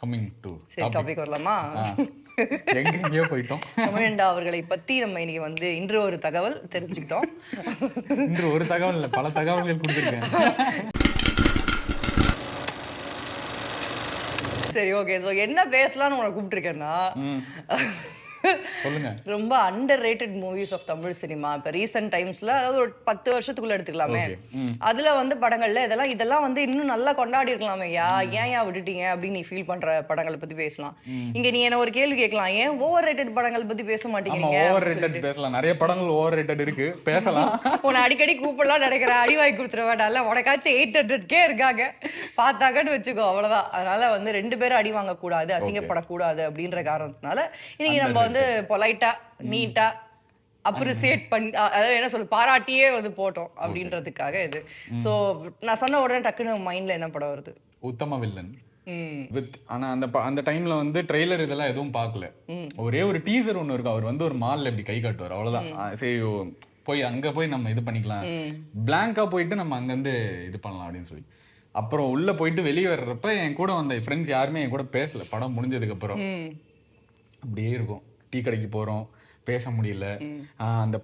Coming to topic வரலாமா? எங்கேயோ போயிட்டோம். தமிழண்டா அவர்களை பத்தி நம்ம இன்னைக்கு வந்து இன்று ஒரு தகவல் தெரிஞ்சுக்கிட்டோம். இன்று ஒரு தகவல் இல்ல, பல தகவல்கள் கொடுத்துருக்கேன். சரி, ஓகே. ஸோ என்ன பேசலாம்னு உங்களை கூப்பிட்டுருக்கேன்னா, சொல்லுங்க. ரொம்ப underrated movies of Tamil cinema. இப்போ ரீசெண்ட் டைம்ஸ்ல, அதாவது ஒரு 10 வருஷத்துக்குள்ள எடுத்துக்கலாமே, அதுல வந்து படங்கள்ல இதெல்லாம் வந்து இன்னும் நல்லா கொண்டாடி இருக்கலாமே, ஏன் விட்டுட்டீங்க அப்படின்னு நீ ஃபீல் பண்ற படங்களை பத்தி பேசலாம். இங்க நீ என்ன ஒரு கேள்வி கேட்கலாம், ஏன் ஓவர் ரேட்டட் படங்கள் பத்தி பேச மாட்டேங்கிறீங்க? ஓவர் ரேட்டட் பேசலாம், நிறைய படங்கள் ஓவர் ரேட்டட் இருக்கு, பேசலாம். உன்னை அடிக்கடி கூப்பிடலாம் நினைக்கிறேன், அடி வாங்கி கொடுத்துட வேண்டாம்ல. உனக்காச்சும் 800K இருக்காங்க பார்த்தாக்கன்னு வச்சுக்கோ, அவ்வளவுதான். அதனால வந்து 2 பேரும் அடி வாங்கக்கூடாது, அசிங்கப்படக்கூடாது அப்படின்ற காரணத்தினால இன்னைக்கு நம்ம வந்து பொலைட்டா நீட்டா அப்ரிசியேட் பண்ணி, அதாவது என்ன சொல்ல, பாராட்டியே வந்து போட்டோம் அப்படின்றதுக்காக இது. சோ நான் சொன்ன உடனே டக்குன்னு மைண்ட்ல என்ன படம் வருது? உத்தம வில்லன் வித். ஆனா அந்த டைம்ல வந்து ட்ரெய்லர் இதெல்லாம் எதுவும் பார்க்கல. ஒரே ஒரு டீசர் ஒண்ணு இருக்கு. அவர் வந்து ஒரு மால்ல இப்படி கை காட்டுவார், அவ்வளவுதான். சரி போய் அங்க போய் நம்ம இது பண்ணிக்கலாம், பிளாங்கா போயிட்டு நம்ம அங்க இருந்து இது பண்ணலாம் அப்படின்னு சொல்லி. அப்புறம் உள்ள போயிட்டு வெளியே வர்றப்ப என் கூட வந்த ஃப்ரெண்ட்ஸ் யாருமே என் கூட பேசல. படம் முடிஞ்சதுக்கு அப்புறம் அப்படியே இருக்கும். டீ கடைக்கு போறோம், பேச முடியல. அந்த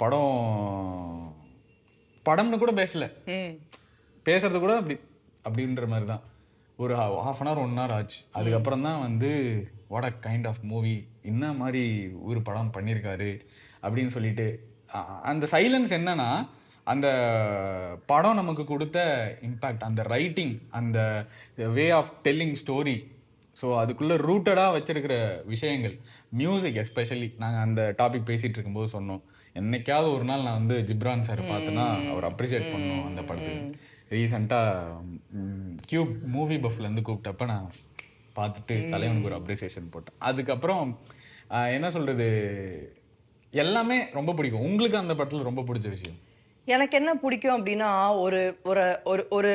படம்னு கூட பேசல, பேசுறது கூட அப்படின்ற மாதிரி தான். ஒரு ½ அன் ஹவர் 1 ஹவர் ஆச்சு. அதுக்கப்புறம் தான் வந்து what a kind of movie, என்ன மாதிரி ஒரு படம் பண்ணியிருக்காரு அப்படின்னு சொல்லிட்டு. அந்த சைலன்ஸ் என்னன்னா, அந்த படம் நமக்கு கொடுத்த இம்பேக்ட், அந்த ரைட்டிங், அந்த way of telling story, so அதுக்குள்ளே ரூட்டடாக வச்சிருக்கிற விஷயங்கள், மியூசிக் எஸ்பெஷலி. நாங்கள் அந்த டாபிக் பேசிகிட்டு இருக்கும்போது சொன்னோம், என்னைக்காவது ஒரு நாள் நான் வந்து ஜிப்ரான் சார் பார்த்தேன்னா அவர் அப்ரிஷியேட் பண்ணணும் அந்த படத்துக்கு. ரீசெண்டாக கியூப் மூவி பஃப்லேருந்து கூப்பிட்டப்ப நான் பார்த்துட்டு தலைவனுக்கு ஒரு அப்ரிசியேஷன் போட்டேன். அதுக்கப்புறம் என்ன சொல்கிறது, எல்லாமே ரொம்ப பிடிக்கும். உங்களுக்கு அந்த படத்தில் ரொம்ப பிடிச்ச விஷயம்? எனக்கு என்ன பிடிக்கும் அப்படின்னா, ஒரு ஒரு ஒரு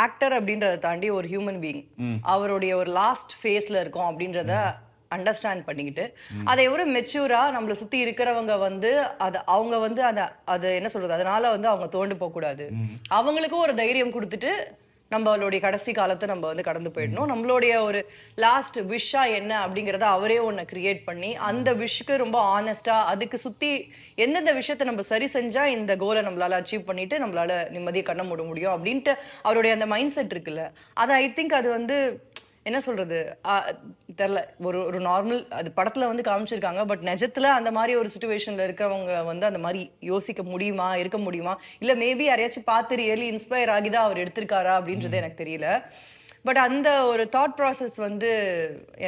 ஆக்டர் அப்படின்றத தாண்டி ஒரு ஹியூமன் பீயிங், அவருடைய ஒரு லாஸ்ட் ஃபேஸ்ல இருக்கும் அப்படின்றத அண்டர்ஸ்டாண்ட் பண்ணிக்கிட்டு, அதை எவ்வளவு மெச்சூரா நம்மளை சுத்தி இருக்கிறவங்க வந்து அவங்க வந்து அது என்ன சொல்றது, அதனால வந்து அவங்க தோண்டு போக கூடாது, அவங்களுக்கும் ஒரு தைரியம் கொடுத்துட்டு நம்மளுடைய கடைசி காலத்தை நம்ம வந்து கடந்து போயிடணும். நம்மளுடைய ஒரு லாஸ்ட் விஷா என்ன அப்படிங்கிறத அவரே ஒன்று கிரியேட் பண்ணி, அந்த விஷுக்கு ரொம்ப ஆனஸ்டா, அதுக்கு சுத்தி எந்தெந்த விஷயத்த நம்ம சரி செஞ்சா இந்த கோலை நம்மளால அச்சீவ் பண்ணிட்டு நம்மளால நிம்மதியை கண்ண மூட முடியும் அப்படின்ட்டு அவருடைய அந்த மைண்ட் செட் இருக்குல்ல, அது ஐ திங்க் அது வந்து என்ன சொல்றது தெரியல, ஒரு நார்மல் அது படத்துல வந்து காமிச்சிருக்காங்க. பட் நிஜத்துல அந்த மாதிரி ஒரு சிச்சுவேஷன்ல இருக்கிறவங்க வந்து அந்த மாதிரி யோசிக்க முடியுமா, இருக்க முடியுமா, இல்ல மேபி யாரையாச்சும் பார்த்து ரியலி இன்ஸ்பயர் ஆகிதான் அவர் எடுத்திருக்காரா அப்படின்றது எனக்கு தெரியல. பட் அந்த ஒரு தாட் ப்ராசஸ் வந்து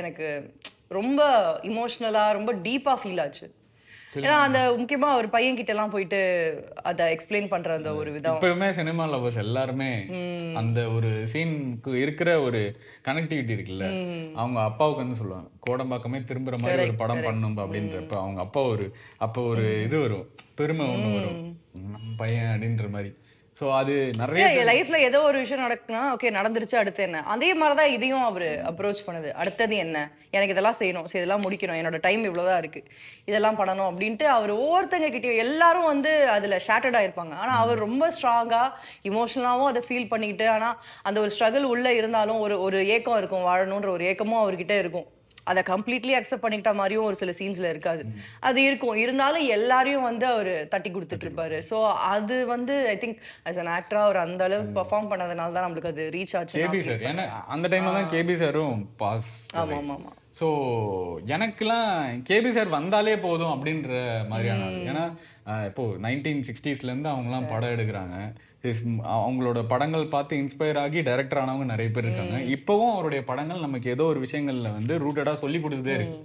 எனக்கு ரொம்ப இமோஷனலா, ரொம்ப டீப்பா ஃபீல் ஆச்சு. ஏன்னா அந்த முக்கியமா ஒரு பையன் கிட்ட எல்லாம் போயிட்டு அதை எக்ஸ்பிளைன் பண்ற அந்த ஒரு விதம், இப்பவுமே சினிமா லவர்ஸ் எல்லாருமே அந்த ஒரு சீனுக்கு இருக்கிற ஒரு கனெக்டிவிட்டி இருக்குல்ல, அவங்க அப்பாவுக்கு வந்து சொல்லுவாங்க, கோடம்பாக்கமே திரும்புற மாதிரி ஒரு படம் பண்ணணும் அப்படின்றப்ப அவங்க அப்போ ஒரு இது வரும், பெருமை ஒண்ணு வரும், நம்ம பையன் அப்படின்ற மாதிரி. ஸோ அது நிறைய லைஃப்ல ஏதோ ஒரு விஷயம் நடக்குன்னா, ஓகே நடந்துருச்சு, அடுத்து என்ன, அதே மாதிரிதான் இதையும் அவரு அப்ரோச் பண்ணது. அடுத்தது என்ன, எனக்கு இதெல்லாம் செய்யணும், சரி இதெல்லாம் முடிக்கணும், என்னோட டைம் இவ்வளவுதான் இருக்கு, இதெல்லாம் பண்ணணும் அப்படின்ட்டு அவர் ஒவ்வொருத்தங்க கிட்டயும், எல்லாரும் வந்து அதுல ஷேட்டர்டா இருப்பாங்க, ஆனா அவர் ரொம்ப ஸ்ட்ராங்கா இமோஷனலாவும் அதை ஃபீல் பண்ணிக்கிட்டு, ஆனா அந்த ஒரு ஸ்ட்ரகிள் உள்ள இருந்தாலும் ஒரு ஏக்கம் இருக்கும், வாழணும்ன்ற ஒரு ஏக்கமும் அவர்கிட்ட இருக்கும். அதை கம்ப்ளீட்லி அக்செப்ட் பண்ணிக்கிட்ட மாதிரியும் ஒரு சில சீன்ஸ்ல இருக்காது, அது இருக்கும். இருந்தாலும் எல்லாரையும் வந்து அவர் தட்டி கொடுத்துட்டு இருப்பாரு. ஸோ அது வந்து ஐ திங்க் அஸ் அன் ஆக்டரா அவர் அந்த அளவுக்கு பெர்ஃபார்ம் பண்ணதுனால தான் நம்மளுக்கு அது ரீச் ஆச்சு. கேபி சார், ஏன்னா அந்த டைம்ல தான் கேபி சாரும் பாஸ். ஆமா ஆமா ஆமா. ஸோ எனக்குலாம் கேபி சார் வந்தாலே போதும் அப்படின்ற மாதிரியான, ஏன்னா இப்போ 1960s அவங்கலாம் படம் எடுக்கிறாங்க, அவங்களோட படங்கள் பார்த்து இன்ஸ்பயர் ஆகி டைரக்டர் ஆனவங்க நிறைய பேர் இருக்காங்க. இப்பவும் அவருடைய படங்கள் நமக்கு ஏதோ ஒரு விஷயங்கள்ல வந்து ரூட்டடா சொல்லி கொடுத்துட்டே இருக்கு.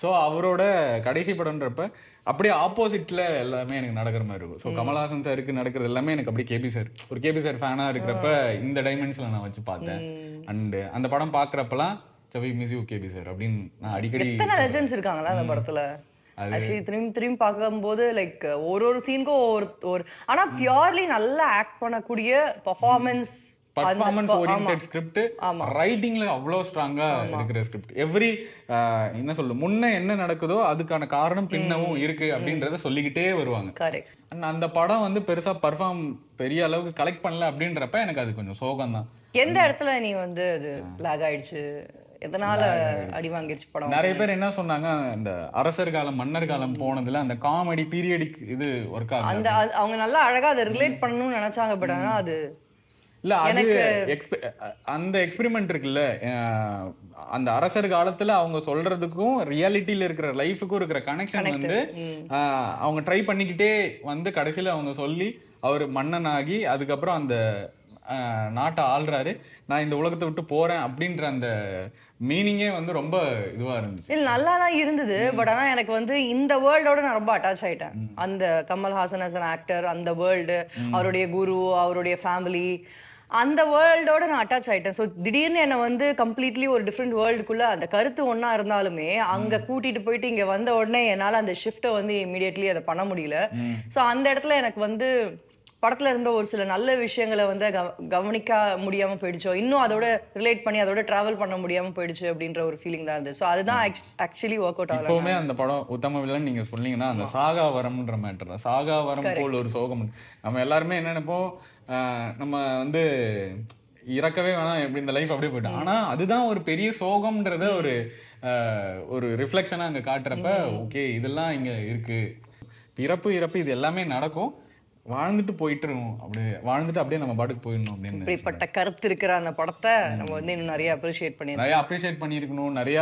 ஸோ அவரோட கடைசி படம்ன்றப்ப அப்படியே ஆப்போசிட்ல எல்லாமே எனக்கு நடக்கிற மாதிரி இருக்கும். ஸோ கமல்ஹாசன் சாருக்கு நடக்கிறது எல்லாமே எனக்கு அப்படியே கேபி சார் ஃபேனா இருக்கிறப்ப இந்த டைமென்ஷன்ல நான் வச்சு பார்த்தேன். அண்ட் அந்த படம் பாக்குறப்பெல்லாம் சவி மியூசிக் கேபி சார் அப்படின்னு நான் அடிக்கடி. எத்தனை லெஜெண்ட்ஸ் இருக்காங்களா அந்த படத்துல, ஆக்சுவலி திரும்பி பார்க்கும்போது லைக் ஒரு சீனுக்கும் ஒரு ஆனா பியூர்லி நல்லா ஆக்ட் பண்ணக்கூடிய பர்ஃபார்மன்ஸ் ஓரியன்டட் ஸ்கிரிப்ட், ரைட்டிங்ல அவ்வளவு ஸ்ட்ராங்கா இருக்கிற ஸ்கிரிப்ட். எவ்ரி என்ன சொல்ல, முன்ன என்ன நடக்குதோ அதுக்கான காரணம் பின்னவும் இருக்கு அப்படின்றத சொல்லிக்கிட்டே வருவாங்க. அந்த படம் வந்து பெருசா பெரிய அளவுக்கு கலெக்ட் பண்ணல அப்படின்றப்ப எனக்கு அது கொஞ்சம் சோகம் தான். எந்த இடத்துல நீ வந்து அது லாக் ஆயிடுச்சு, எதனால அடி வாங்கிருச்சு படம்? நிறைய பேர் என்ன சொன்னாங்க, இந்த அரசர் காலம் மன்னர் காலம் போனதுல அந்த காமெடி பீரியடிக் இது ஒர்க் ஆகுது. அந்த அவங்க நல்லா அழகா அதை ரிலேட் பண்ணணும்னு நினைச்சாங்க. பட் ஆனா அது இல்ல அது எனக்கு அந்த எக்ஸ்பெரிமெண்ட் இருக்குல்ல, அந்த அரசர் காலத்துல அவங்க சொல்றதுக்கும் ரியாலிட்டியில இருக்கிற லைஃபுக்கும் இருக்கிற கனெக்ஷன் வந்து அவங்க ட்ரை பண்ணிக்கிட்டே வந்து கடைசியில அவங்க சொல்லி அவர் மன்னன் ஆகி அதுக்கப்புறம் அந்த நாட்டை ஆள்றாரு, நான் இந்த உலகத்தை விட்டு போறேன் அப்படின்ற அந்த மீனிங்கே வந்து ரொம்ப இதுவா இருந்துச்சு. இல்ல நல்லா தான் இருந்தது. பட் ஆனா எனக்கு வந்து இந்த வேர்ல்டோட நான் ரொம்ப அட்டாச் ஆயிட்டேன். அந்த கமல்ஹாசன் as an ஆக்டர், அந்த வேர்ல்டு, அவருடைய குரு, அவருடைய ஃபேமிலி, அந்த வேர்ல்டோட நான் அட்டாச் ஆயிட்டேன். ஸோ திடீர்னு என்னை வந்து கம்ப்ளீட்லி ஒரு டிஃப்ரெண்ட் வேர்ல்டுக்குள்ள அந்த கருத்து ஒன்றா இருந்தாலுமே அங்கே கூட்டிட்டு போயிட்டு இங்கே வந்த உடனே என்னால் அந்த ஷிஃப்ட்டை வந்து இமீடியட்லி அதை பண்ண முடியல. ஸோ அந்த இடத்துல எனக்கு வந்து படத்துல இருந்த ஒரு சில நல்ல விஷயங்களை வந்து கவனிக்க முடியாம போயிடுச்சோ, இன்னும் அதோட ரிலேட் பண்ணி அதோட டிராவல் பண்ண முடியாம போயிடுச்சு அப்படின்ற ஒரு ஃபீலிங் தான் இருந்தது. ஸோ அதுதான் ஆக்சுவலி ஒர்க் அவுட் ஆகல. இப்பவுமே அந்த படம் உத்தம வில்லன் நீங்க சொன்னீங்கன்னா அந்த சாகா வரம்ன்ற மேட்டர் தான். சாகா வரம் போல் ஒரு சோகம். நம்ம எல்லாருமே என்ன நினைப்போம், நம்ம வந்து இறக்கவே வேணாம், எப்படி இந்த லைஃப் அப்படியே போயிட்டோம். ஆனா அதுதான் ஒரு பெரிய சோகம்ன்றத ஒரு ரிஃப்ளெக்ஷனா அங்க காட்டுறப்ப ஓகே இதெல்லாம் இங்க இருக்கு, பிறப்பு இறப்பு இது எல்லாமே நடக்கும், வாழ்ந்துட்டு போயிட்டுருவோம், அப்படியே வாழ்ந்துட்டு அப்படியே நம்ம பாட்டுக்கு போயிடணும் அப்படின்னு. இப்படிப்பட்ட கருத்து இருக்கிற அந்த படத்தை நம்ம வந்து இன்னும் நிறைய அப்ரிஷியேட் பண்ணியிருக்கணும். நிறைய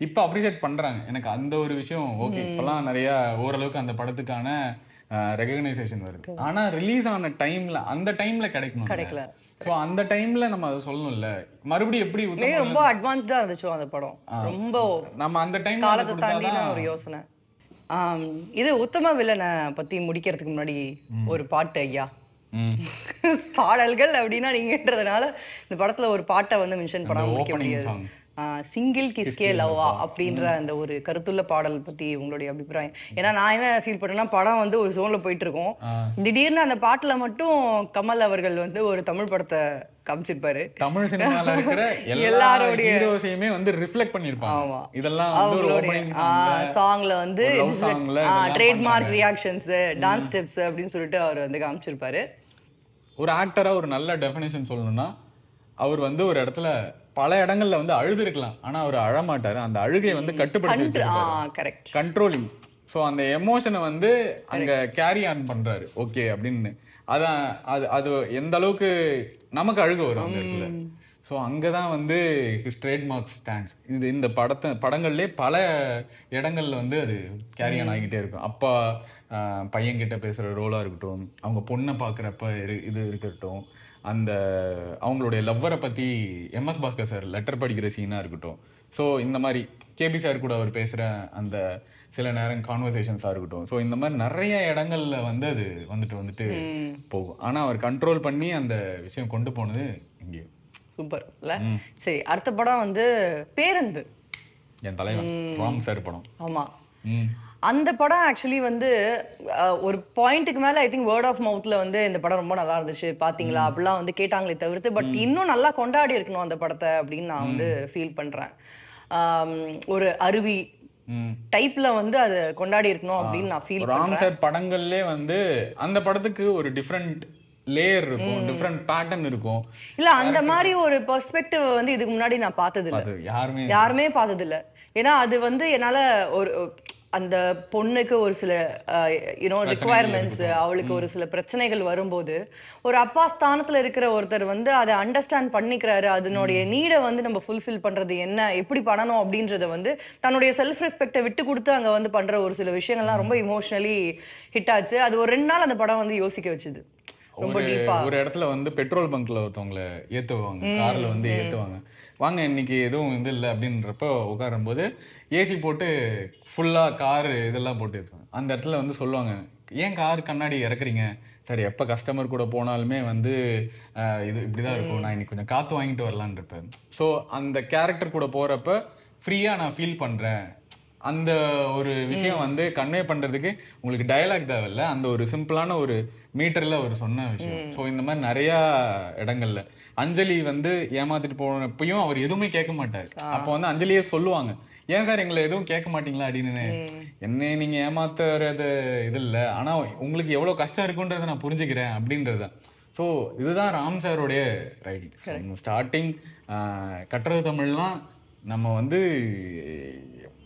இப்போ அப்ரிஷியேட் பண்றாங்க. எனக்கு அந்த ஒரு விஷயம் ஓகே. இப்பெல்லாம் நிறைய ஓரளவுக்கு அந்த படத்துக்கான ரெகக்னைசேஷன் வருது. ஆனா ரிலீஸ் ஆன டைம்ல அந்த டைம்ல கிடைக்கல. ஸோ அந்த டைம்ல நம்ம அதை சொல்லணும்ல. மறுபடியும் எப்படி ரொம்ப அட்வான்ஸ்டா இருந்துச்சு அந்த படம். ரொம்ப நம்ம அந்த டைம் காலத்தை தாண்டின ஒரு யோசனை. இது உத்தம வில்லனை பத்தி முடிக்கிறதுக்கு முன்னாடி ஒரு பாட்டு ஐயா. பாடல்கள் அப்படின்னா நீங்கன்றதுனால இந்த படத்துல ஒரு பாட்டை வந்து மென்ஷன் பண்ணாம முடிக்க முடியாது. சிங்கிள் கிஸ்கே லவ்வா அப்படின்ற அந்த ஒரு கருத்துள்ள பாடல் பத்தி உங்களுடைய அபிப்பிராயம்? ஏன்னா நான் என்ன ஃபீல் பண்றேன்னா, படம் வந்து ஒரு ஜோன்ல போயிட்டு இருக்கோம், திடீர்னு அந்த பாட்டுல மட்டும் கமல் அவர்கள் வந்து ஒரு தமிழ் படத்தை காமிச்சிருப்பாரு. தமிழ் சினிமால இருக்கிற எல்லாரோடைய ஹீரோஸையுமே வந்து ரிஃப்ளெக்ட் பண்ணிருப்பாங்க. இதெல்லாம் அவங்களுடைய சாங்ல வந்து ட்ரேட்மார்க் ரியாக்ஷன்ஸ், டான்ஸ் ஸ்டெப்ஸ் அப்படின்னு சொல்லிட்டு அவர் வந்து காமிச்சிருப்பாரு. ஒரு ஆக்டரா ஒரு நல்ல டெஃபினேஷன் சொல்லணும்னா, அவர் வந்து ஒரு இடத்துல பல இடங்கள்ல வந்து அழுது இருக்கலாம், ஆனா அவர் அழமாட்டாரு. அந்த அழுகையை வந்து கட்டுப்படுத்தி கண்ட்ரோலிங். ஸோ அந்த எமோஷனை வந்து அங்க கேரி ஆன் பண்றாரு ஓகே அப்படின்னு. அதான் அது எந்த அளவுக்கு நமக்கு அழுக வரும் அந்த இடத்துல. ஸோ அங்கதான் வந்து ஹிஸ் ட்ரேட்மார்க் ஸ்டாண்ட்ஸ். இந்த படங்கள்லேயே பல இடங்கள்ல வந்து அது கேரி ஆன் ஆகிட்டே இருக்கும். அப்பா பையன்கிட்ட பேசுற ரோலா இருக்கட்டும், அவங்க பொண்ணை பாக்குறப்ப இது இருக்கட்டும், அந்த அவங்களுடைய லவ்வரை பற்றி எம்எஸ் பாஸ்கர் சார் லெட்டர் படிக்கிற சீனாக இருக்கட்டும். ஸோ இந்த மாதிரி கேபி சார் கூட அவர் பேசுகிற அந்த சில நேரம் கான்வர்சேஷன்ஸாக இருக்கட்டும். ஸோ இந்த மாதிரி நிறைய இடங்கள்ல வந்து அது வந்துட்டு போகும். ஆனால் அவர் கண்ட்ரோல் பண்ணி அந்த விஷயம் கொண்டு போனது இங்கே சூப்பர் இல்லை? சரி, அடுத்த படம் வந்து பேரன்பு, என் தலைவன் ராம் சார் படம். ஆமாம், அந்த படம் ஆக்சுவலி வந்து ஒரு பாயிண்ட்டுக்கு மேலே ஐ திங்க் வேர்ட் ஆஃப் மவுத்ல வந்து இந்த படம் ரொம்ப நல்லா இருந்துச்சு பார்த்தீங்களா அப்படிலாம் வந்து கேட்டாங்களே தவிர்த்து, பட் இன்னும் நல்லா கொண்டாடி இருக்கணும் அந்த படத்தை அப்படின்னு நான் வந்து ஃபீல் பண்ணுறேன். ஒரு அருவி டைப்ல வந்து அதை கொண்டாடி இருக்கணும் அப்படின்னு நான் ஃபீல் பண்றேன். ராம் சார் படங்கள்லே வந்து அந்த படத்துக்கு ஒரு டிஃப்ரெண்ட் லேயர் இருக்கும், டிஃப்ரெண்ட் பேட்டர்ன் இருக்கும். இல்ல அந்த மாதிரி ஒரு பெர்ஸ்பெக்டிவ் வந்து இதுக்கு முன்னாடி நான் பார்த்தது இல்லை, யாருமே பார்த்தது இல்லை. ஏன்னா அது வந்து என்னால ஒரு அந்த பொண்ணுக்கு ஒரு சில ரிக்குவயர்மெண்ட்ஸ், அவளுக்கு ஒரு சில பிரச்சனைகள் வரும்போது ஒரு அப்பா ஸ்தானத்துல இருக்கிற ஒருத்தர் வந்து அதை அண்டர்ஸ்டாண்ட் பண்ணிக்கிறாரு, அதனுடைய நீடை வந்து நம்ம ஃபுல்ஃபில் பண்றது என்ன, எப்படி பண்ணணும் அப்படின்றத வந்து தன்னுடைய செல்ஃப் ரெஸ்பெக்டை விட்டு கொடுத்து அங்க வந்து பண்ற ஒரு சில விஷயங்கள்லாம் ரொம்ப இமோஷனலி ஹிட் ஆச்சு. அது ஒரு 2 நாள் அந்த படம் வந்து யோசிக்க வச்சுது. ஒரு இடத்துல வந்து பெட்ரோல் பங்க்ல ஒருத்தவங்களை ஏத்துவாங்க, கார்ல வந்து ஏத்துவாங்க, வாங்க இன்னைக்கு எதுவும் இது இல்லை அப்படின்றப்ப உட்காரும் போது ஏசி போட்டு ஃபுல்லா காரு இதெல்லாம் போட்டு இருப்பாங்க. அந்த இடத்துல வந்து சொல்லுவாங்க, ஏன் கார் கண்ணாடி இறக்குறீங்க சார், எப்போ கஸ்டமர் கூட போனாலுமே வந்து இது இப்படிதான் இருக்கும், நான் இன்னைக்கு கொஞ்சம் காற்று வாங்கிட்டு வரலான் இருப்பேன். ஸோ அந்த கேரக்டர் கூட போறப்ப ஃப்ரீயா நான் ஃபீல் பண்றேன். அந்த ஒரு விஷயம் வந்து கன்வே பண்றதுக்கு உங்களுக்கு டயலாக் தேவையில்ல, அந்த ஒரு சிம்பிளான ஒரு மீட்டர்ல அவர் சொன்ன விஷயம். ஸோ இந்த மாதிரி நிறைய இடங்கள்ல அஞ்சலி வந்து ஏமாத்திட்டு போனப்பையும் அவர் எதுவுமே கேட்க மாட்டாரு. அப்போ வந்து அஞ்சலியே சொல்லுவாங்க, ஏன் சார் எங்களை எதுவும் கேட்க மாட்டீங்களா அப்படின்னு. என்ன நீங்க ஏமாத்துறது இது இல்லை, ஆனா உங்களுக்கு எவ்வளவு கஷ்டம் இருக்குன்றதை நான் புரிஞ்சுக்கிறேன் அப்படின்றதுதான். ஸோ இதுதான் ராம் சாரோடைய ரைட்டிங். ஸ்டார்டிங் கட்டுறது தமிழ்லாம் நம்ம வந்து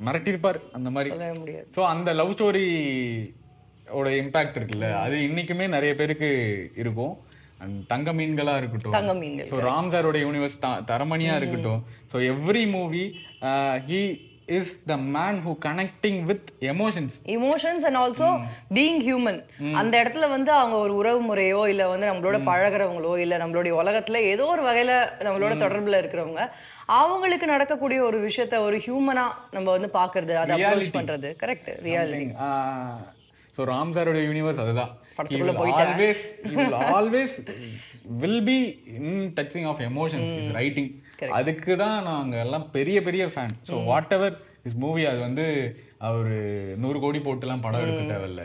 மிரட்டியிருப்பார் அந்த மாதிரி. சொல்லவே முடியாது. ஸோ அந்த லவ் ஸ்டோரி ஓட இம்பாக்ட் இருக்குல்ல, அது இன்னைக்குமே நிறைய பேருக்கு இருக்கும். And தங்க மீன்களா இருக்கட்டும், தங்க மீன்கள் ஸோ ராம் சாரோட யூனிவர்ஸ் தரமணியா இருக்கட்டும், so every movie he is the man who connecting with emotions and also being human. அந்த இடத்துல வந்து அவங்க ஒரு உறவு முறையோ இல்ல வந்து நம்மளோட பழகிறவங்களோ இல்ல நம்மளுடைய உலகத்துல ஏதோ ஒரு வகையில நம்மளோட தொடர்புல இருக்கிறவங்க அவங்களுக்கு நடக்கக்கூடிய ஒரு விஷயத்த ஒரு ஹியூமனா நம்ம வந்து பாக்குறது, அதை அப்ரோச் பண்றது. Correct, reality. ஸோ ராம் சாரோட யூனிவர்ஸ் அதுதான். Always will be in touching of emotions is writing. அதுக்கு தான் நாங்க எல்லாம் பெரிய பெரிய fan. So whatever is movie, அது வந்து அவரு 100 கோடி போட்டுலாம் படம் எடுக்க தேவையில்ல.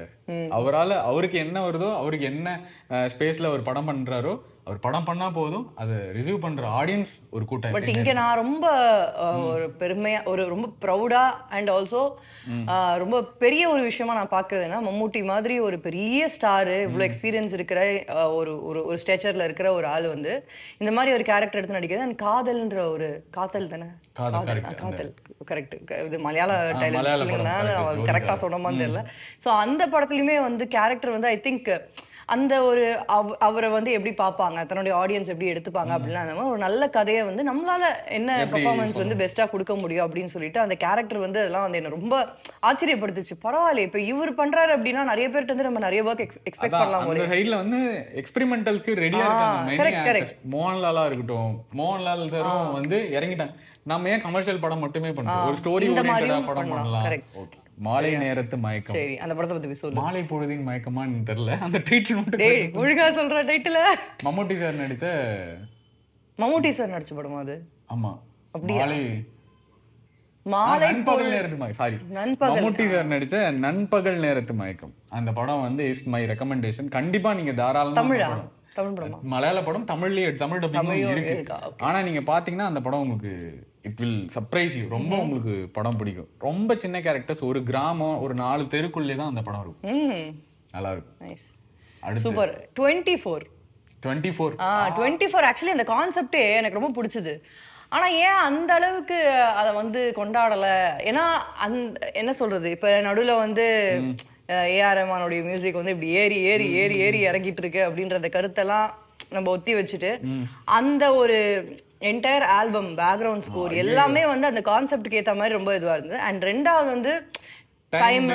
அவருக்கு என்ன வருதோ, அவருக்கு என்ன ஸ்பேஸ்ல அவர் படம் பண்றாரோ, அவர் படம் பண்ணா போதும், அதை ரிசீவ் பண்ற ஆடியன்ஸ் ஒரு கூட்டம். பட் இங்க நான் ரொம்ப ஒரு பெருமையா, ஒரு ரொம்ப ப்ரௌடா அண்ட் ஆல்சோ ரொம்ப பெரிய ஒரு விஷயமா நான் பாக்குறதுன்னா, மம்மூட்டி மாதிரி ஒரு பெரிய ஸ்டாரு, இவ்வளவு எக்ஸ்பீரியன்ஸ் இருக்கிற ஒரு ஒரு ஸ்டேச்சர்ல இருக்கிற ஒரு ஆள் வந்து இந்த மாதிரி ஒரு கேரக்டர் எடுத்து நடிக்கிறது. அண்ட் காதல்ன்ற ஒரு காதல் தானே, காதல் கரெக்ட். இது மலையாள டைலாக் கரெக்டா சொன்ன மாதிரி தெரியல. ஸோ அந்த படத்துலயுமே வந்து கேரக்டர் வந்து ஐ திங்க் அந்த ஒரு அவரை வந்து எப்படி பார்ப்பாங்க, தன்னுடைய ஆடியன்ஸ் எப்படி எடுத்துப்பாங்க அப்படின்னா, ஒரு நல்ல கதையை வந்து நம்மளால என்ன பெர்ஃபார்மன்ஸ் வந்து பெஸ்டா கொடுக்க முடியும் அப்படின்னு சொல்லிட்டு அந்த கேரக்டர் வந்து அதெல்லாம் வந்து என்ன ரொம்ப ஆச்சரியப்படுத்துச்சு. பரவாயில்ல, இப்ப இவர் பண்றாரு அப்படின்னா நிறைய பேர்ட்ட வந்து நம்ம நிறைய ஒர்க் எக்ஸ்பெக்ட் பண்ணலாம். ஒரு சைடுல வந்து எக்ஸ்பெரிமெண்டல்க்கு ரெடியா இருக்காங்க. மோகன்லாலா இருக்கட்டும், மோகன்லால் சாரும் வந்து இறங்கிட்டாங்க. நம்ம ஏன் கமர்ஷியல் படம் மட்டுமே பண்றோம், ஒரு ஸ்டோரி ஓரியன்டடா படம் பண்ணலாம். ஓகே, மாலை நேரத்து மயக்கம். சரி, அந்த படத்தை பத்தி சொல்லு. மாலை பொழுதின் மயக்கமான்னு தெரியல, அந்த டைட்டில் மட்டும் ஒழுங்கா சொல்ற டைட்டில். மம்முட்டி சார் நடிச்ச படமா அது? ஆமா, அப்படியே நண்பகல் நேரத்து மயக்கம். சாரி, மம்முட்டி சார் நடிச்ச நண்பகல் நேரத்து மயக்கம். அந்த படம் வந்து இஸ் மை ரெக்கமெண்டேஷன். கண்டிப்பா நீங்க தாராளமா. தமிழ் படமா? மலையாள படம், தமிழ் டப்பிங் இருக்கு. ஆனா நீங்க பாத்தீங்கன்னா அந்த படம் உங்களுக்கு இட் வில் சர்ப்ரைஸ் யூ. ரொம்ப உங்களுக்கு படம் பிடிக்கும். ரொம்ப சின்ன கேரக்டர்ஸ், ஒரு கிராமம், ஒரு 4 தெருக்குள்ளே தான் அந்த படம் இருக்கும். நல்லா இருக்கும். சூப்பர். 24 ஆக்சுவலி அந்த கான்செப்டே எனக்கு ரொம்ப பிடிச்சது. ஆனா ஏன் அந்த அளவுக்கு அதை வந்து கொண்டாடல? ஏன்னா என்ன சொல்றது, இப்ப நடுவுல வந்து ஏஆர் ரஹ்மானுடைய மியூசிக் வந்து இப்படி ஏறி ஏறி ஏறி ஏறி இறங்கிட்டு இருக்கு அப்படின்ற கருத்தெல்லாம் நம்ம ஒத்தி வச்சுட்டு அந்த ஒரு என்டையர் ஆல்பம் பேக்ரவுண்ட் ஸ்கோர் எல்லாமே வந்து அந்த கான்செப்டுக்கு ஏற்ற மாதிரி ரொம்ப இதுவா இருந்தது. அண்ட் ரெண்டாவது வந்து டைம்,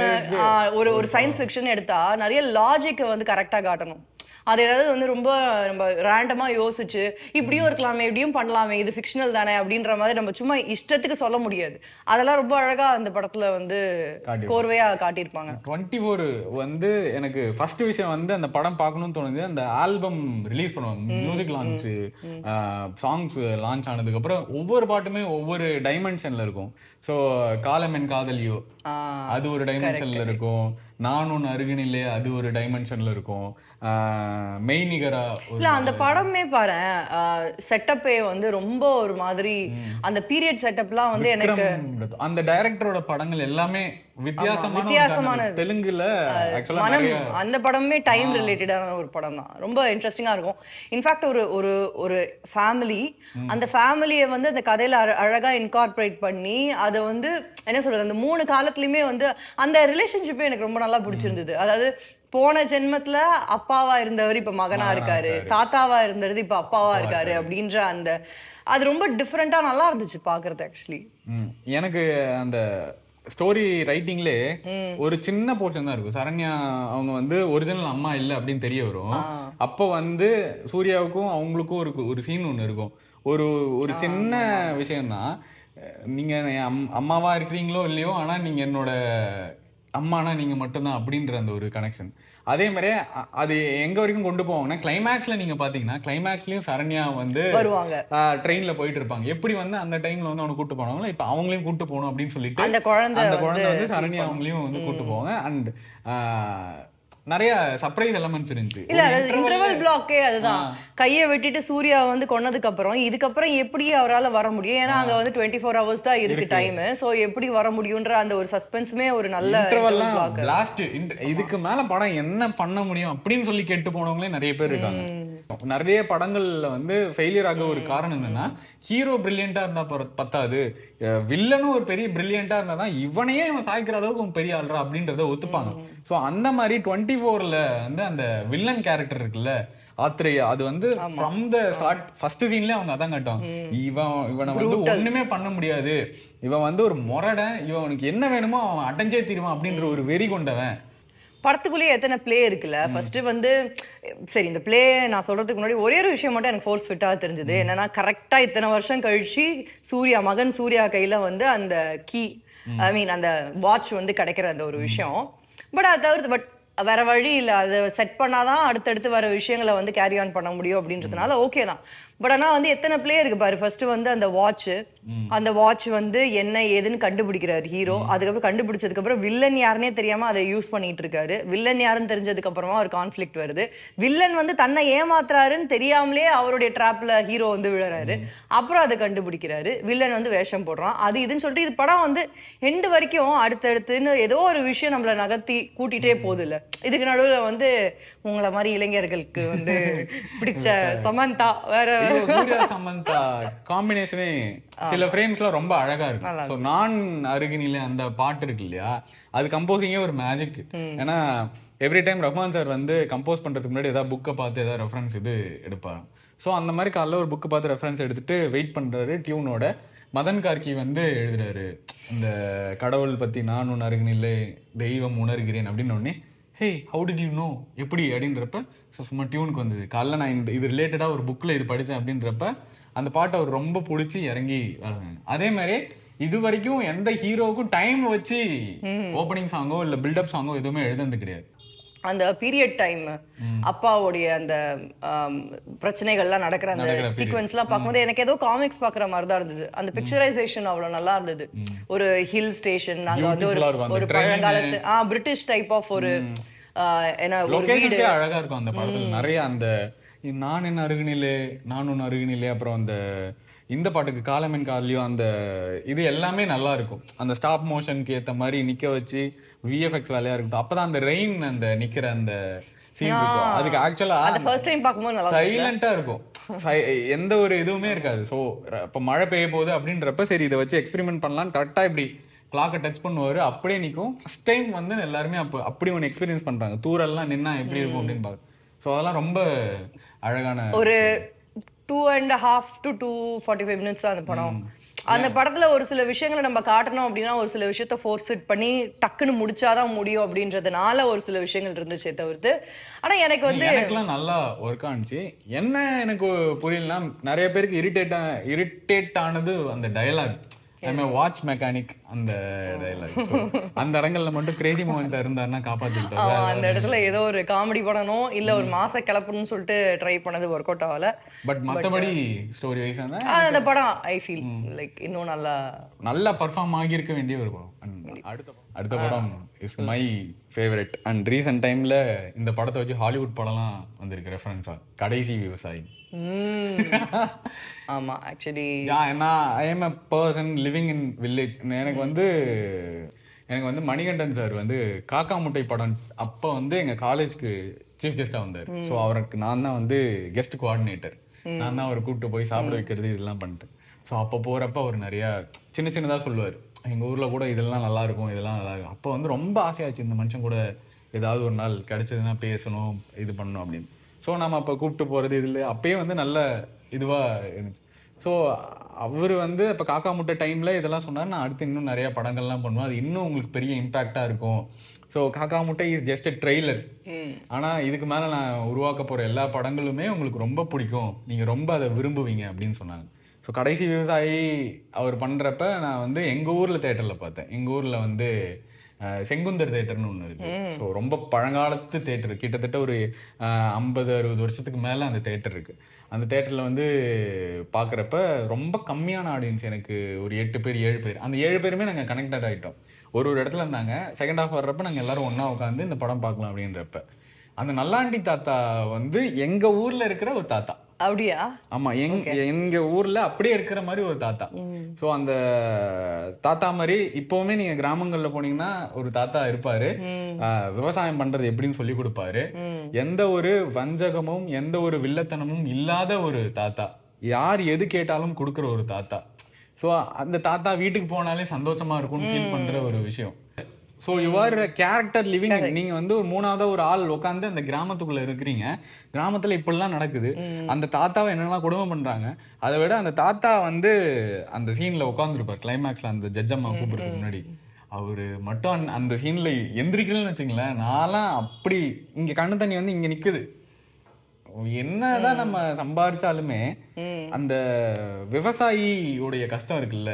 ஒரு சயின்ஸ் ஃபிக்ஷன் எடுத்தா நிறைய லாஜிக்கை வந்து கரெக்டா காட்டணும். அது ஏதாவது வந்து ரொம்ப நம்ம ரேண்டமா யோசிச்சு இப்படியும் இருக்கலாமே, இப்படியும் பண்ணலாமே, இது ஃபிக்ஷனல் தானே அப்படின்ற மாதிரி நம்ம சும்மா இஷ்டத்துக்கு சொல்ல முடியாது. அதெல்லாம் ரொம்ப அழகா அந்த படத்துல வந்து கோர்வையா காட்டியிருப்பாங்க. 24 வந்து எனக்கு ஃபர்ஸ்ட் விஷயம் வந்து அந்த படம் பார்க்கணும்னு தோணுது. அந்த ஆல்பம் ரிலீஸ் பண்ணுவாங்க, மியூசிக் லான்ச், சாங்ஸ் லான்ச் ஆனதுக்கு அப்புறம் ஒவ்வொரு பாட்டுமே ஒவ்வொரு டைமென்ஷன்ல இருக்கும். ஸோ காலமென் காதலியோ அது ஒரு டைமென்ஷன்ல இருக்கும், நான் ஒன்று அருகினிலே அது ஒரு டைமென்ஷன்ல இருக்கும், மெய்நிகரா இல்ல அந்த படமே பாரு, செட்டப்பே வந்து ரொம்ப ஒரு மாதிரி அந்த பீரியட் செட்டப்லாம் வந்து எனக்கு அந்த டைரக்டரோட படங்கள் எல்லாமே வித்தியாசமான தெலுங்குல மனம். அந்த படமே டைம் ரிலேட்டடான ஒரு படம் தான், ரொம்ப இன்ட்ரெஸ்டிங்கா இருக்கும். இன்ஃபேக்ட் ஒரு ஃபேமிலி, அந்த ஃபேமிலியை வந்து அந்த கதையில அழகா இன்கார்பரேட் பண்ணி அதை வந்து என்ன சொல்றது, அந்த 3 காலத்துலயுமே வந்து அந்த ரிலேஷன்ஷிப்பே எனக்கு ரொம்ப நல்லா பிடிச்சிருந்தது. அதாவது போன ஜென்மத்துல அப்பாவா இருந்தவர் இப்ப மகனா இருக்காரு, தாத்தாவா இருந்தது இப்ப அப்பாவா இருக்காரு அப்படின்ற அந்த அது ரொம்ப டிஃப்ரெண்டா நல்லா இருந்துச்சு பாக்குறது. ஆக்சுவலி எனக்கு அந்த ஸ்டோரி ரைட்டிங்லே ஒரு சின்ன போர்ஷன் தான் இருக்கும். சரண்யா அவங்க வந்து ஒரிஜினல் அம்மா இல்லை அப்படின்னு தெரிய வரும். அப்போ வந்து சூர்யாவுக்கும் அவங்களுக்கும் ஒரு சீன் ஒன்று இருக்கும். ஒரு சின்ன விஷயம்தான், நீங்க அம்மாவா இருக்கிறீங்களோ இல்லையோ, ஆனா நீங்க என்னோட அம்மானா நீங்க மட்டும்தான் அப்படின்ற அந்த ஒரு கனெக்ஷன். அதே மாதிரியே அது எங்க வரைக்கும் கொண்டு போவாங்கன்னா, கிளைமேக்ஸ்ல நீங்க பாத்தீங்கன்னா கிளைமேக்ஸ்லயும் சரண்யா வந்து ட்ரெயின்ல போயிட்டு இருப்பாங்க. எப்படி வந்து அந்த டைம்ல வந்து அவனை கூட்டு போனாங்களோ இப்ப அவங்களையும் கூட்டு போகணும் அப்படின்னு சொல்லிட்டு அந்த குழந்தை வந்து சரண்யா அவங்களையும் வந்து கூட்டு போவாங்க. அண்ட் நிறைய சர்ப்ரைஸ் எலிமெண்ட்ஸ் இருந்துச்சு. இல்ல இன்டர்வல் பிளாக்கே அதுதான், கையை வெட்டிட்டு சூர்யா வந்து கொன்னதுக்கு அப்புறம் இதுக்கப்புறம் எப்படி அவரால் வர முடியும்? ஏன்னா அங்க வந்து 24 ஹவர்ஸ் தான் இருக்கு டைம். சோ எப்படி வர முடியும்ன்ற அந்த ஒரு சஸ்பென்ஸுமே ஒரு நல்ல பிளாஸ்ட். இதுக்கு மேல படம் என்ன பண்ண முடியும் அப்படின்னு சொல்லி கேட்டு போனவங்களே நிறைய பேர் இருக்காங்க. கஷ்டம். நிறைய படங்கள்ல வந்து ஃபெயிலியர் ஆக ஒரு காரணம் என்னன்னா, ஹீரோ பிரில்லியண்டா இருந்தா பத்தாது, வில்லனும் ஒரு பெரிய பிரில்லியண்டா இருந்தா தான் இவனையே இவன் சாய்க்கிற அளவுக்கு அவன் பெரிய ஆள்றா அப்படின்றத ஒத்துப்பாங்க. ஸோ அந்த மாதிரி 24ல வந்து அந்த வில்லன் கேரக்டர் இருக்குல்ல ஆத்ரேயா, அது வந்து ஃப்ரம் த ஸ்டார்ட் ஃபர்ஸ்ட் சீன்லயே அவங்க அதான் காட்டுவாங்க. இவனை வந்து ஒண்ணுமே பண்ண முடியாது, இவன் வந்து ஒரு முரடன், இவனுக்கு என்ன வேணுமோ அவன் அடைஞ்சே தீருவான் அப்படின்ற ஒரு வெறி கொண்டவன். படத்துக்குள்ளேயே எத்தனை பிளே இருக்குல்ல. ஃபர்ஸ்ட் வந்து சரி, இந்த பிளே நான் சொல்றதுக்கு முன்னாடி ஒரே ஒரு விஷயம் மட்டும் எனக்கு ஃபோர்ஸ் ஃபிட்டா தெரிஞ்சது. என்னன்னா, கரெக்டா இத்தனை வருஷம் கழிச்சு மகன் சூர்யா கையில வந்து அந்த கீ, ஐ மீன் அந்த வாட்ச் வந்து கிடைக்கிற அந்த ஒரு விஷயம். பட் அதை தவிர்த்து வேற வழி இல்ல, அதை செட் பண்ணாதான் அடுத்தடுத்து வர விஷயங்களை வந்து கேரி ஆன் பண்ண முடியும் அப்படின்றதுனால ஓகே தான். பட் ஆனா வந்து எத்தனை பிளே இருக்கு பாரு. ஃபர்ஸ்ட் வந்து அந்த வாட்ச் வந்து என்ன ஏதுன்னு கண்டுபிடிக்கிறாரு ஹீரோ. அதுக்கப்புறம் கண்டுபிடிச்சதுக்கு அப்புறம் வில்லன் யாருன்னே தெரியாம அதை யூஸ் பண்ணிட்டு இருக்காரு. வில்லன் யாருன்னு தெரிஞ்சதுக்கு அப்புறமா ஒரு கான்ஃபிளிக்ட் வருது. வில்லன் வந்து தன்னை ஏமாத்துறாருன்னு தெரியாமலே அவருடைய ட்ராப்ல ஹீரோ வந்து விழுறாரு. அப்புறம் அதை கண்டுபிடிக்கிறாரு. வில்லன் வந்து வேஷம் போடுறான். அது இதுன்னு சொல்லிட்டு இது படம் வந்து எண்டு வரைக்கும் அடுத்தடுத்துன்னு ஏதோ ஒரு விஷயம் நம்மள நகர்த்தி கூட்டிட்டே போகுது இல்ல. இதுக்கு நடுவுல வந்து உங்களை மாதிரி இளைஞர்களுக்கு வந்து பிடிச்ச சமந்தா வேற சூர்யா சமந்தா காம்பினேஷனே சில ஃப்ரேம்ஸ்லாம் ரொம்ப அழகா இருக்கும். ஸோ நான் அருகினிலே அந்த பாட்டு இருக்கு இல்லையா, அது கம்போசிங்கே ஒரு மேஜிக். ஏன்னா எவ்ரி டைம் ரஹ்மான் சார் வந்து கம்போஸ் பண்றதுக்கு முன்னாடி ஏதாவது புக்கை பார்த்து ஏதாவது ரெஃபரன்ஸ் இது எடுப்பாரு. ஸோ அந்த மாதிரி காலைல ஒரு புக்கை பார்த்து ரெஃபரன்ஸ் எடுத்துட்டு வெயிட் பண்றாரு. டியூனோட மதன் கார்கி வந்து எழுதுறாரு இந்த கடவுள் பத்தி, நான் உன் அருகினிலே தெய்வம் உணர்கிறேன் அப்படின்னு உடனே ஹே ஹவு டிட் யூ நோ எப்படி அப்படின்றப்ப சும்மா டியூனுக்கு வந்தது. காலைல நான் இது ரிலேட்டடாக ஒரு புக்கில் இது படித்தேன் அப்படின்றப்ப அந்த பாட்டை அவர் ரொம்ப பிடிச்சி இறங்கி வளர்ந்தாங்க. அதே மாதிரி இது வரைக்கும் எந்த ஹீரோவுக்கும் டைம் வச்சு ஓப்பனிங் சாங்கோ இல்லை பில்டப் சாங்கோ எதுவுமே எழுதுனது கிடையாது. அந்த பீரியட் டைம் அப்பாவுடைய அந்த பிரச்சனைகள்லாம் நடக்கிற அந்த சீக்வன்ஸ்லாம் பார்க்கும்போது எனக்கு ஏதோ காமிக்ஸ் பார்க்குற மாதிரி தான் இருந்தது. அந்த பிக்சரைசேஷன் அவ்வளோ நல்லா இருந்தது. ஒரு ஹில் ஸ்டேஷன், அங்கே வந்து ஒரு பழங்காலத்து பிரிட்டிஷ் டைப் ஆஃப் ஒரு அழகா இருக்கும் அந்த படத்துல. நிறைய அந்த நான் என் அருகினிலே, நான் உன் அருகினிலே, அப்புறம் அந்த இந்த பாட்டுக்கு காலமென் காலையும் அந்த இது எல்லாமே நல்லா இருக்கும். அந்த ஸ்டாப் மோஷனுக்கு ஏத்த மாதிரி நிக்க வச்சு விஎஃப்எக்ஸ் வேலையா இருக்கட்டும். அப்பதான் அந்த ரெயின் அந்த நிக்கிற அந்த சீன் இருக்கும். அதுக்கு ஆக்சுவலா சைலண்டா இருக்கும், எந்த ஒரு இதுவுமே இருக்காது. ஸோ இப்போ மழை பெய்ய போகுது அப்படின்றப்ப சரி இதை வச்சு எக்ஸ்பெரிமெண்ட் பண்ணலாம், கரெக்டா இப்படி கிளாக்கை டச் பண்ணுவாரு, அப்படியே நிற்கும். ஃபர்ஸ்ட் டைம் வந்து எல்லாருமே அப்படி ஒன்று எக்ஸ்பீரியன்ஸ் பண்றாங்க. தூரெல்லாம் நின்னா எப்படி இருக்கும் அப்படின்னு பாரு. ஸோ அதெல்லாம் ரொம்ப அழகான ஒரு 2.5 to 2:45 minutes அந்த படம். அந்த படத்துல ஒரு சில விஷயங்களை நம்ம காட்டணும் அப்படின்னா ஒரு சில விஷயத்த ஃபோர்ஸ் இட் பண்ணி டக்குன்னு முடிச்சாதான் முடியும் அப்படின்றதுனால ஒரு சில விஷயங்கள் இருந்துச்சே தவிர்த்து. ஆனா எனக்கு வந்து எனக்குலாம் நல்லா ஒர்க் ஆனிச்சு. என்ன எனக்கு புரியலன்னா, நிறைய பேருக்கு இரிட்டேட் ஆனது அந்த டயலாக். வாட்ச் மெக்கானிக் அந்த டயலாக். அந்த இடங்கள்ல மட்டும் கிரேசி மோகன் சார் இருந்தாருன்னா காப்பாத்திட்டாரு. அந்த இடத்துல ஏதோ ஒரு காமெடி பண்ணணும் இல்ல ஒரு மாச கிளப்பணும்னு சொல்லிட்டு ட்ரை பண்ணது ஒர்க் அவுட் ஆகல. பட் மத்தபடி ஸ்டோரி வைஸ் அந்த படம் ஐ ஃபீல் லைக் இன்னும் நல்லா பர்ஃபார்ம் ஆகியிருக்க வேண்டிய ஒரு படம். அடுத்த படம் is my favourite. And recent டைம்ல இந்த படத்தை வச்சு ஹாலிவுட் படம்லாம் வந்திருக்கு ரெஃபரன்ஸா. கடைசி விவசாயி. ஆமா, actually I am a person living in village. எனக்கு வந்து மணிகண்டன் சார் வந்து காக்கா முட்டை படம் அப்போ வந்து எங்க காலேஜ்க்கு சீஃப் கெஸ்டா வந்தார். ஸோ அவருக்கு நான் தான் வந்து கெஸ்ட் கோஆர்டினேட்டர். நான் தான் அவரை கூப்பிட்டு போய் சாப்பிட வைக்கிறது இதெல்லாம் பண்ணிட்டேன். ஸோ அப்போ போறப்ப அவர் நிறைய சின்னதாக சொல்லுவார், எங்கள் ஊரில் கூட இதெல்லாம் நல்லா இருக்கும், இதெல்லாம் நல்லா இருக்கும். அப்போ வந்து ரொம்ப ஆசையாச்சு இந்த மனுஷன் கூட ஏதாவது ஒரு நாள் கிடைச்சதுன்னா பேசணும், இது பண்ணணும் அப்படின்னு. ஸோ நம்ம அப்போ கூப்பிட்டு போகிறது இதில் அப்பயே வந்து நல்ல இதுவாக இருந்துச்சு. ஸோ அவர் வந்து இப்போ காக்கா முட்டை டைமில் இதெல்லாம் சொன்னார். நான் அடுத்து இன்னும் நிறைய படங்கள்லாம் பண்ணுவேன், அது இன்னும் உங்களுக்கு பெரிய இம்பேக்டாக இருக்கும். ஸோ காக்கா முட்டை இஸ் ஜஸ்ட் எ ட்ரெய்லர். ஆனால் இதுக்கு மேலே நான் உருவாக்க போகிற எல்லா படங்களுமே உங்களுக்கு ரொம்ப பிடிக்கும், நீங்கள் ரொம்ப அதை விரும்புவீங்க அப்படின்னு சொன்னாங்க. ஸோ கடைசி விவசாயி அவர் பண்ணுறப்ப நான் வந்து எங்கள் ஊரில் தேட்டரில் பார்த்தேன். எங்கள் ஊரில் வந்து செங்குந்தர் தேட்டர்னு ஒன்று இருக்கு. ஸோ ரொம்ப பழங்காலத்து தேட்டர், கிட்டத்தட்ட ஒரு 50-60 வருஷத்துக்கு மேலே அந்த தேட்டர் இருக்கு. அந்த தேட்டரில் வந்து பார்க்குறப்ப ரொம்ப கம்மியான ஆடியன்ஸ், எனக்கு ஒரு 8 பேர் 7 பேர். அந்த 7 பேருமே நாங்கள் கனெக்டட் ஆகிட்டோம். ஒரு இடத்துல இருந்தாங்க. செகண்ட் ஹாஃப் வர்றப்ப நாங்கள் எல்லாரும் ஒன்றா உட்காந்து இந்த படம் பார்க்கலாம் அப்படின்றப்ப அந்த நல்லாண்டி தாத்தா வந்து எங்கள் ஊரில் இருக்கிற ஒரு தாத்தா. அப்படியா? ஆமா, எங்க ஊர்ல அப்படியே இருக்கிற மாதிரி ஒரு தாத்தா. ஸோ அந்த தாத்தா மாதிரி இப்பவுமே நீங்க கிராமங்கள்ல போனீங்கன்னா ஒரு தாத்தா இருப்பாரு. விவசாயம் பண்றது எப்படின்னு சொல்லி கொடுப்பாரு. எந்த ஒரு வஞ்சகமும் எந்த ஒரு வில்லத்தனமும் இல்லாத ஒரு தாத்தா. யார் எது கேட்டாலும் கொடுக்குற ஒரு தாத்தா. ஸோ அந்த தாத்தா வீட்டுக்கு போனாலே சந்தோஷமா இருக்கும்னு ஃபீல் பண்ற ஒரு விஷயம். So you are character living. நீங்க வந்து ஒரு மூணாவது ஒரு ஆள் உட்காந்து அந்த கிராமத்துக்குள்ள இருக்கிறீங்க. கிராமத்துல இப்படிலாம் நடக்குது. அந்த தாத்தாவை என்னெல்லாம் கொடுமை பண்றாங்க. அதை விட அந்த தாத்தா வந்து அந்த சீன்ல உட்காந்துருப்பார் கிளைமேக்ஸ்ல அந்த ஜட்ஜம்மா கூப்பிடுறதுக்கு முன்னாடி. அவரு மட்டும் அந்த சீன்ல எந்திரிக்கலன்னு வச்சுங்களேன், நான்லாம் அப்படி இங்க கண்ணு தண்ணி வந்து இங்க நிக்குது. என்னதான் நம்ம சம்பாரிச்சாலுமே அந்த விவசாயியோடைய கஷ்டம் இருக்குல்ல,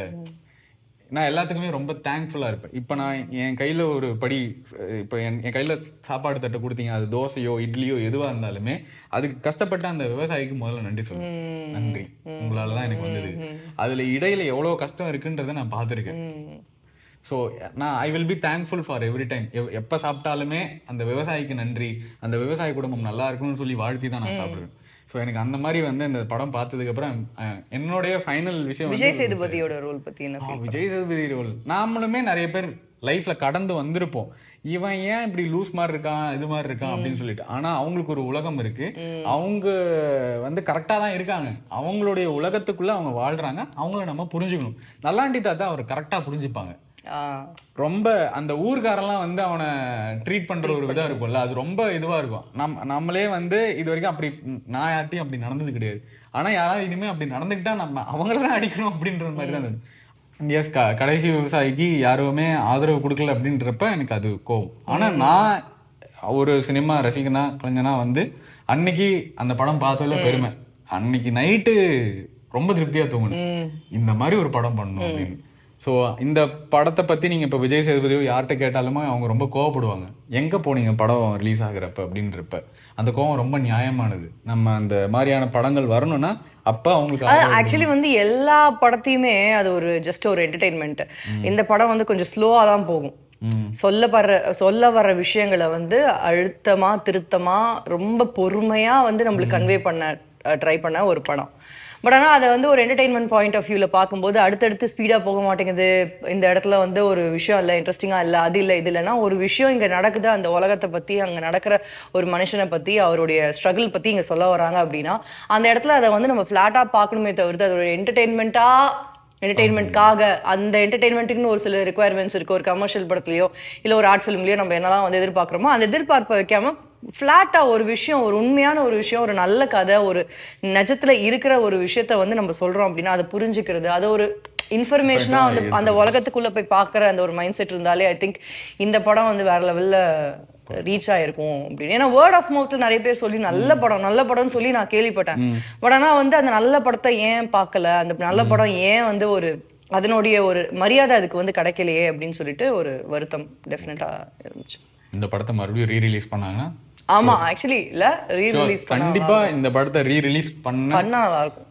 நான் எல்லாத்துக்குமே ரொம்ப தேங்க்ஃபுல்லா இருப்பேன். இப்ப நான் என் கையில ஒரு படி, இப்ப என் கையில சாப்பாடு தட்டை கொடுத்தீங்க, அது தோசையோ இட்லியோ எதுவா இருந்தாலுமே அதுக்கு கஷ்டப்பட்ட அந்த விவசாயிக்கு முதல்ல நன்றி சொல்லுவேன். நன்றி, உங்களாலதான் எனக்கு வந்தது. அதுல இடையில எவ்வளவு கஷ்டம் இருக்குன்றத நான் பார்த்திருக்கேன். ஸோ நான் I will be thankful for every time. எப்போ சாப்பிட்டாலுமே அந்த விவசாயிக்கு நன்றி, அந்த விவசாய குடும்பம் நல்லா இருக்கும்னு சொல்லி வாழ்த்தி தான் நான் சாப்பிடுவேன். ஸோ எனக்கு அந்த மாதிரி வந்து இந்த படம் பார்த்ததுக்கு அப்புறம் என்னுடைய ஃபைனல் விஷயம் விஜய் சேதுபதியோட ரோல் பத்தி என்ன? விஜய் சேதுபதி ரோல் நாமளுமே நிறைய பேர் லைஃப்ல கடந்து வந்திருப்போம். இவன் ஏன் இப்படி லூஸ் மாதிரி இருக்கான், இது மாதிரி இருக்கான் அப்படின்னு சொல்லிட்டு. ஆனா அவங்களுக்கு ஒரு உலகம் இருக்கு. அவங்க வந்து கரெக்டா தான் இருக்காங்க. அவங்களுடைய உலகத்துக்குள்ள அவங்க வாழ்றாங்க. அவங்கள நம்ம புரிஞ்சுக்கணும். நல்லாண்டி தாத்தா அவர் கரெக்டா புரிஞ்சுப்பாங்க. ரொம்ப அந்த ஊர்காரெல்லாம் வந்து அவனை ட்ரீட் பண்ற ஒரு விதம் இருக்கும்ல, அது ரொம்ப இதுவா இருக்கும். நம்மளே வந்து இது வரைக்கும் அப்படி நான் யார்ட்டையும் அப்படி நடந்தது கிடையாது. ஆனா யாராவது இனிமே அப்படி நடந்துக்கிட்டா நம்ம அவங்களதான் அடிக்கணும் அப்படின்ற மாதிரி தான். எஸ், கடைசி விவசாயிக்கு யாருமே ஆதரவு கொடுக்கல அப்படின்றப்ப எனக்கு அது கோவம். ஆனா நான் ஒரு சினிமா ரசிகனா கலைஞனா வந்து அன்னைக்கு அந்த படம் பார்த்ததுல பெருமை. அன்னைக்கு நைட்டு ரொம்ப திருப்தியா தூங்கணும், இந்த மாதிரி ஒரு படம் பண்ணணும் அப்படின்னு. ஸோ இந்த படத்தை பற்றி நீங்கள் இப்போ விஜய் சேதுபதியோ யார்கிட்ட கேட்டாலுமே அவங்க ரொம்ப கோவப்படுவாங்க. எங்கே போனீங்க படம் ரிலீஸ் ஆகுறப்ப அப்படின்றப்ப. அந்த கோவம் ரொம்ப நியாயமானது. நம்ம அந்த மாதிரியான படங்கள் வரணும்னா அப்போ அவங்களுக்கு ஆக்சுவலி வந்து எல்லா படத்தையுமே அது ஒரு ஜஸ்ட் ஒரு என்டர்டெயின்மெண்ட். இந்த படம் வந்து கொஞ்சம் ஸ்லோவாக தான் போகும். சொல்ல வர்ற விஷயங்களை வந்து அழுத்தமா திருத்தமா ரொம்ப பொறுமையா வந்து நம்மளுக்கு கன்வே பண்ண ட்ரை பண்ண ஒரு படம். பட் ஆனால் அதை வந்து ஒரு என்டர்டெயின்மெண்ட் பாயிண்ட் ஆஃப் வியூவில் பார்க்கும்போது அடுத்தடுத்து ஸ்பீடாக போக மாட்டேங்குது. இந்த இடத்துல வந்து ஒரு விஷயம் இல்லை, இன்ட்ரெஸ்டிங்காக இல்லை, அது இல்லை, இது இல்லைன்னா ஒரு விஷயம் இங்கே நடக்குது, அந்த உலகத்தை பற்றி, அங்கே நடக்கிற ஒரு மனுஷனை பற்றி, அவருடைய ஸ்ட்ரகிள் பற்றி இங்கே சொல்ல வராங்க அப்படின்னா அந்த இடத்துல அதை வந்து நம்ம ஃப்ளாட்டாக பார்க்கணுமே தவிர்த்து அது ஒரு என்டர்டெயின்மெண்ட்காக அந்த என்டர்டெயின்மெண்ட்டுக்குன்னு ஒரு சில ரெக்குவயர்மெண்ட்ஸ் இருக்குது. ஒரு கமர்ஷியல் படத்துலையோ இல்லை ஒரு ஆர்ட் ஃபிலிம்லையோ நம்ம என்னெல்லாம் வந்து எதிர்பார்க்குறோமோ அந்த எதிர்பார்ப்பை வைக்காம ஃப்ளாட்டா ஒரு விஷயம், ஒரு உண்மையான ஒரு விஷயம், ஒரு நல்ல கதை, ஒரு நிஜத்துல இருக்கிற ஒரு விஷயத்த வந்து நம்ம சொல்றோம் அப்படின்னா அதை புரிஞ்சுக்கிறது, அதை ஒரு இன்ஃபர்மேஷனா வந்து அந்த உலகத்துக்குள்ள போய் பார்க்குற அந்த ஒரு மைண்ட் செட் இருந்தாலே ஐ திங்க் இந்த படம் வந்து வேற லெவல்ல ரீச் ஆயிருக்கும் அப்படின்னு. ஏன்னா வேர்ட் ஆஃப் மவுத்ல நிறைய பேர் சொல்லி நல்ல படம்னு சொல்லி நான் கேள்விப்பட்டேன். பட் ஆனா வந்து அந்த நல்ல படத்தை ஏன் பார்க்கல, அந்த நல்ல படம் ஏன் வந்து ஒரு அதனுடைய ஒரு மரியாதை அதுக்கு வந்து கிடைக்கலையே அப்படின்னு சொல்லிட்டு ஒரு வருத்தம் டெஃபினட்டா இருந்துச்சு. இந்த படத்தை மறுபடியும் ரீ-ரிலீஸ் பண்ணாங்கன்னா ஆமா, ஆக்சுவலி இல்ல ரீ-ரிலீஸ் கண்டிப்பா இந்த படத்தை ரீ-ரிலீஸ் பண்ணா நல்லா இருக்கும்.